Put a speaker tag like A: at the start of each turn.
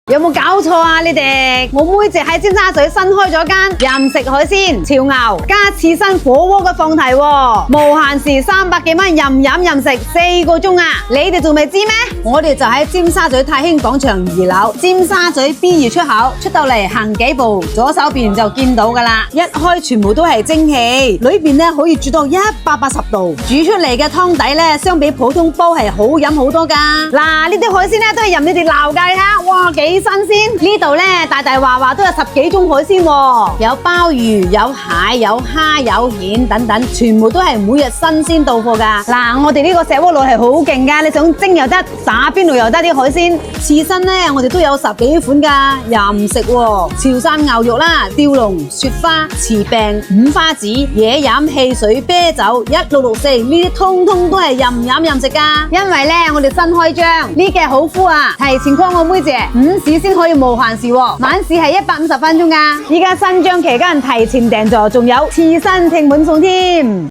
A: 有冇搞錯啊？你哋我妹姐喺尖沙咀新開咗間任食海鮮潮牛加刺身火鍋嘅放題喎，無限時300幾蚊，任飲任食4個鐘啊！你哋仲未知咩？我哋就喺尖沙咀泰興廣場2樓，尖沙咀 B2出口出到嚟行幾步，左手邊就見到噶啦。一開全部都係蒸汽，裏邊咧可以煮到180度，煮出嚟嘅湯底咧相比普通煲係好飲好多噶。嗱，呢啲海鮮咧都係任你哋撈噶，你睇下，哇幾新鮮！呢度咧大大話話都有10幾種海鮮喎，有鮑魚、有蟹、有蝦、有蜆等等，全部都係每日新鮮到貨噶。嗱，我哋呢個石鍋爐係好勁噶，你想蒸又得，打邊爐又得啲海鮮。刺身咧，我哋都有10幾款噶，任食喎。潮汕牛肉啦、吊龍、雪花、翅病、五花子、野飲、汽水、啤酒、1664呢啲通通都係任飲任食噶。因為咧我哋新開張呢嘅好夫啊，提前 call 我妹姐，午市先可以無限時喎，晚市係150分鐘噶。依家新張期間提前訂座，仲有刺身拼盤送添。